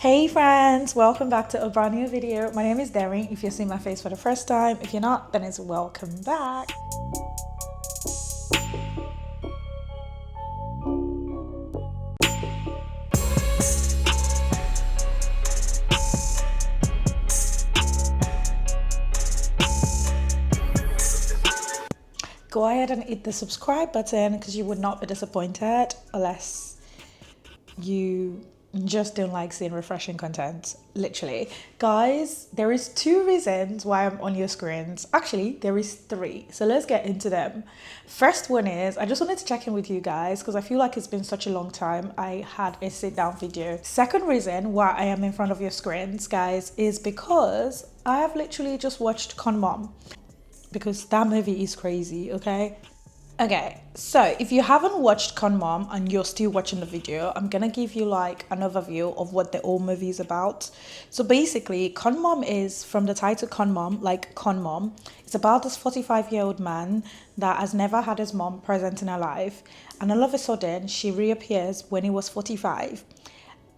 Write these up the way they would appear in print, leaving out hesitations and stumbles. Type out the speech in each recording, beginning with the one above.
Hey friends, welcome back to a brand new video. My name is Derin. If you're seeing my face for the first time, if you're not, then it's welcome back. Go ahead and hit the subscribe button because you would not be disappointed unless you just don't like seeing refreshing content. Literally, guys, there is two reasons why I'm on your screens. Actually, there is three, so let's get into them. First one is I just wanted to check in with you guys because I feel like it's been such a long time I had a sit down video. Second reason why I am in front of your screens, guys, is because I have literally just watched Con Mom, because that movie is crazy. Okay, so if you haven't watched Con Mom and you're still watching the video, I'm gonna give you like an overview of what the whole movie is about. So basically, Con Mom is, from the title Con Mom, like Con Mom, it's about this 45-year-old man that has never had his mom present in her life, and all of a sudden she reappears when he was 45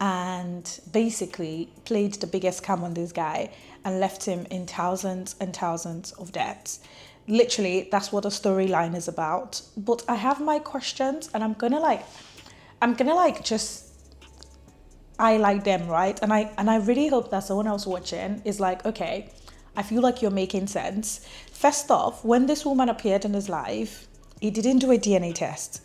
and basically played the biggest scam on this guy and left him in thousands and thousands of debts. Literally, that's what the storyline is about. But I have my questions and I'm gonna just highlight them, right? And I really hope that someone else watching is like, okay, I feel like you're making sense. First off, when this woman appeared in his life, he didn't do a DNA test.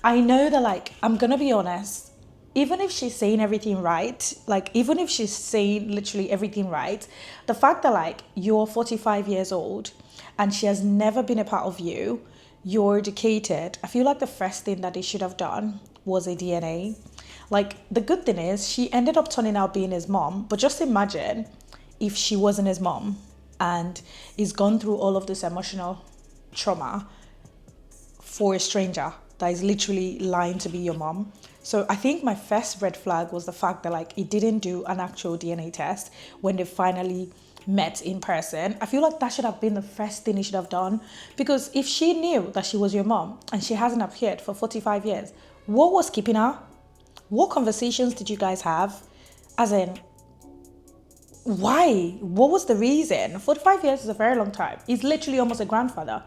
I know that, like, I'm gonna be honest, even if she's saying everything right, like even if she's saying literally everything right, the fact that like you're 45 years old and she has never been a part of you, you're educated, I feel like the first thing that they should have done was a DNA. Like, the good thing is she ended up turning out being his mom, but just imagine if she wasn't his mom and he's gone through all of this emotional trauma for a stranger that is literally lying to be your mom. So I think my first red flag was the fact that like he didn't do an actual DNA test when they finally met in person. I feel like that should have been the first thing he should have done, because if she knew that she was your mom and she hasn't appeared for 45 years, what was keeping her? What conversations did you guys have? As in, why? What was the reason? 45 years is a very long time. He's literally almost a grandfather.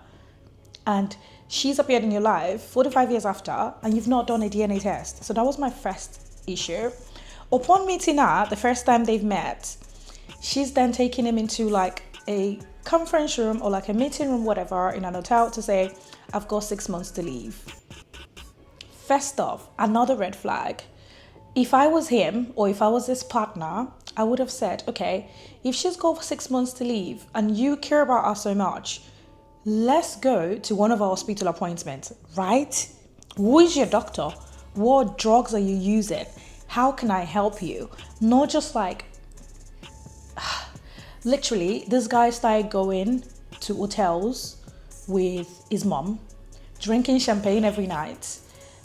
And she's appeared in your life 45 years after and you've not done a DNA test. So that was my first issue. Upon meeting her, the first time they've met, she's then taking him into like a conference room or like a meeting room, whatever, in an hotel to say, I've got 6 months to leave. First off, another red flag. If I was him or if I was his partner, I would have said, okay, if she's got 6 months to leave and you care about her so much, let's go to one of our hospital appointments, right? Who is your doctor? What drugs are you using? How can I help you? Not just like, literally, this guy started going to hotels with his mom, drinking champagne every night,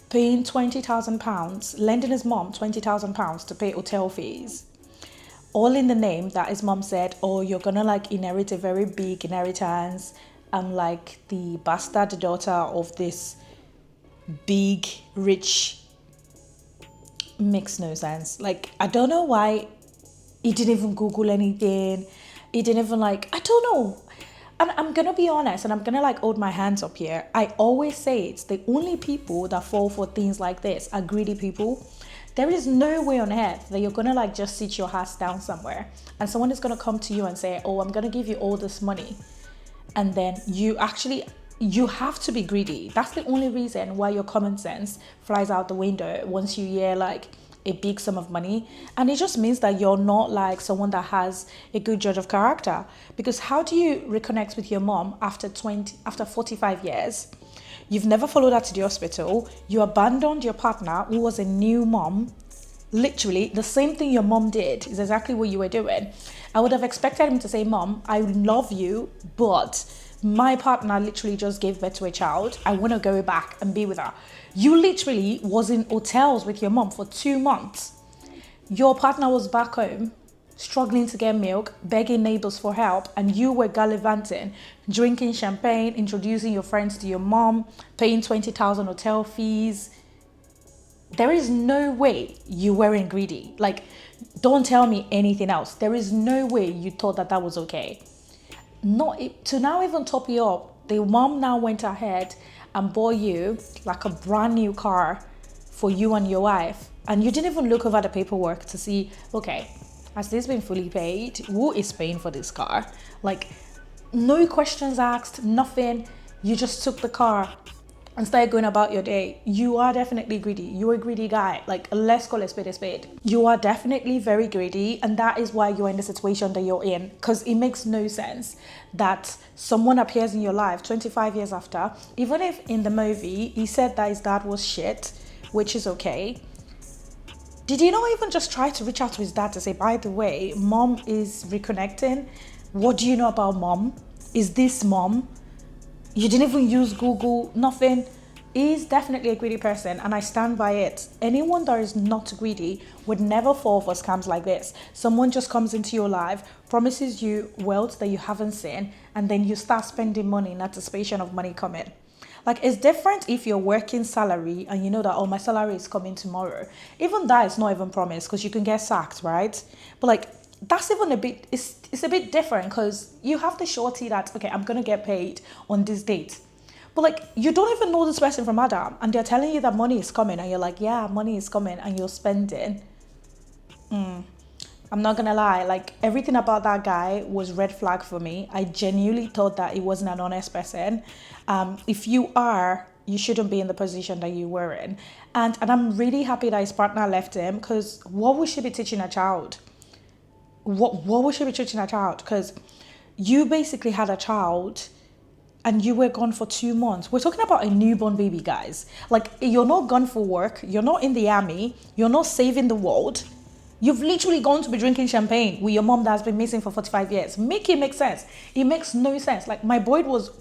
paying £20,000, lending his mom £20,000 to pay hotel fees. All in the name that his mom said, oh, you're gonna like inherit a very big inheritance. I'm like the bastard daughter of this big, rich. Makes no sense. Like, I don't know why he didn't even Google anything. He didn't even like, I don't know. And I'm gonna be honest and I'm gonna like hold my hands up here. I always say it's the only people that fall for things like this are greedy people. There is no way on earth that you're gonna like just sit your ass down somewhere and someone is gonna come to you and say, oh, I'm gonna give you all this money. And then you have to be greedy. That's the only reason why your common sense flies out the window once you hear like a big sum of money. And it just means that you're not like someone that has a good judge of character. Because how do you reconnect with your mom after 45 years? You've never followed her to the hospital. You abandoned your partner who was a new mom. Literally, the same thing your mom did is exactly what you were doing. I would have expected him to say, Mom, I love you, but my partner literally just gave birth to a child. I want to go back and be with her. You literally was in hotels with your mom for 2 months. Your partner was back home, struggling to get milk, begging neighbors for help, and you were gallivanting, drinking champagne, introducing your friends to your mom, paying 20,000 hotel fees. There is no way you weren't greedy. Like, don't tell me anything else. There is no way you thought that that was okay. Not to now even top you up. The mom now went ahead and bought you like a brand new car for you and your wife, and you didn't even look over the paperwork to see, okay, has this been fully paid? Who is paying for this car? Like, no questions asked, nothing. You just took the car and started going about your day. You are definitely greedy. You're a greedy guy. Like, let's call a spade a spade. You are definitely very greedy, and that is why you're in the situation that you're in. Because it makes no sense that someone appears in your life 25 years after, even if in the movie he said that his dad was shit, which is okay. Did he not even just try to reach out to his dad to say, by the way, mom is reconnecting? What do you know about mom? Is this mom? You didn't even use Google, nothing. He's definitely a greedy person, and I stand by it. Anyone that is not greedy would never fall for scams like this. Someone just comes into your life, promises you wealth that you haven't seen, and then you start spending money in anticipation of money coming. Like, it's different if you're working salary and you know that, oh, my salary is coming tomorrow. Even that is not even promised, because you can get sacked, right? But like, that's even a bit, it's a bit different, because you have the surety that, okay, I'm gonna get paid on this date. But like, you don't even know this person from Adam, and they're telling you that money is coming, and you're like, yeah, money is coming, and you're spending. I'm not gonna lie, like, everything about that guy was red flag for me. I genuinely thought that he wasn't an honest person. If you are, you shouldn't be in the position that you were in. And I'm really happy that his partner left him, because what would she be teaching a child? What would she be teaching a child? Because you basically had a child and you were gone for 2 months. We're talking about a newborn baby, guys. Like, you're not gone for work, you're not in the army, you're not saving the world. You've literally gone to be drinking champagne with your mom that's been missing for 45 years. Make it make sense. It makes no sense. Like, my blood was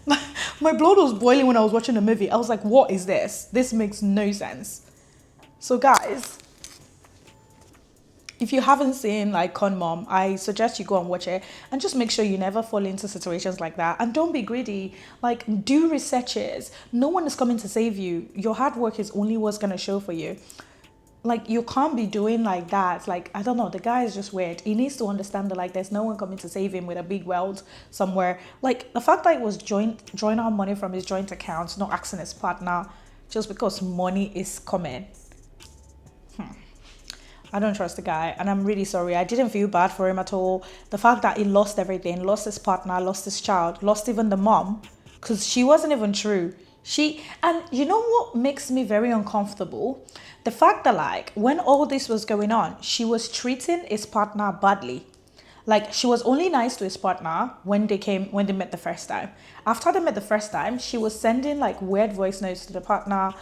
boiling when I was watching the movie. I was like, what is this? This makes no sense. So guys, if you haven't seen like Con Mom, I suggest you go and watch it, and just make sure you never fall into situations like that. And don't be greedy. Like, do researches. No one is coming to save you. Your hard work is only what's going to show for you. Like, you can't be doing like that. Like, I don't know, the guy is just weird. He needs to understand that, like, there's no one coming to save him with a big wealth somewhere. Like, the fact that it was drawing out money from his joint accounts, not asking his partner, just because money is coming. I don't trust the guy, and I'm really sorry. I didn't feel bad for him at all. The fact that he lost everything, lost his partner, lost his child, lost even the mom, because she wasn't even true. And you know what makes me very uncomfortable? The fact that, like, when all this was going on, she was treating his partner badly. Like, she was only nice to his partner when they met the first time. After they met the first time, she was sending like weird voice notes to the partner,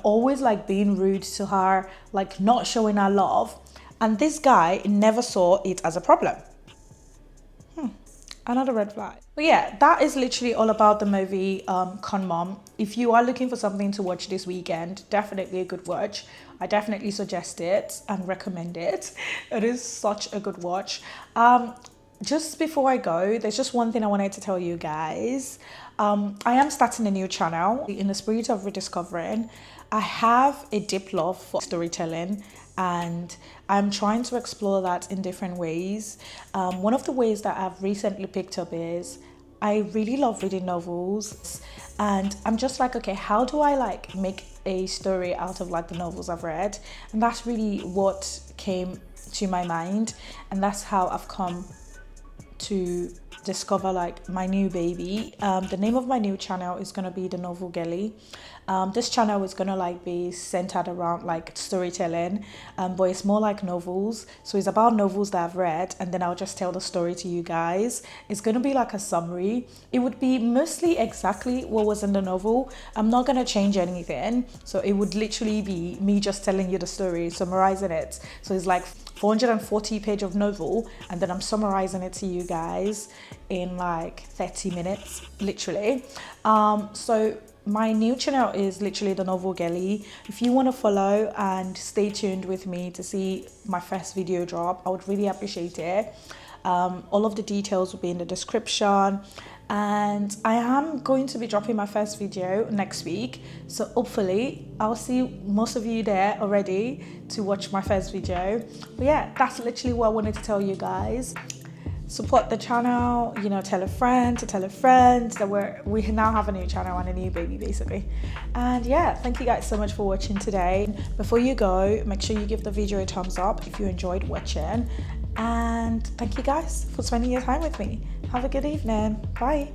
always like being rude to her, like not showing her love. And this guy never saw it as a problem. Another red flag. But yeah, that is literally all about the movie Con Mom. If you are looking for something to watch this weekend, definitely a good watch. I definitely suggest it and recommend it. It is such a good watch. Just before I go, there's just one thing I wanted to tell you guys. I am starting a new channel in the spirit of rediscovering. I have a deep love for storytelling, and I'm trying to explore that in different ways. One of the ways that I've recently picked up is I really love reading novels, and I'm just like, okay, how do I like make a story out of like the novels I've read? And that's really what came to my mind, and that's how I've come to discover like my new baby. The name of my new channel is gonna be the Novel Girlie. This channel is gonna like be centered around like storytelling, but it's more like novels. So it's about novels that I've read, and then I'll just tell the story to you guys. It's gonna be like a summary. It would be mostly exactly what was in the novel. I'm not gonna change anything. So it would literally be me just telling you the story, summarizing it. So it's like 440 page of novel, and then I'm summarizing it to you guys in like 30 minutes, literally. So my new channel is literally the Novel Girlie. If you want to follow and stay tuned with me to see my first video drop, I would really appreciate it. All of the details will be in the description. and I am going to be dropping my first video next week, so hopefully I'll see most of you there already to watch my first video. But yeah, that's literally what I wanted to tell you guys. Support the channel, you know, tell a friend to tell a friend that we now have a new channel and a new baby basically. And yeah, thank you guys so much for watching today. Before you go, make sure you give the video a thumbs up if you enjoyed watching, and thank you guys for spending your time with me. Have a good evening. Bye.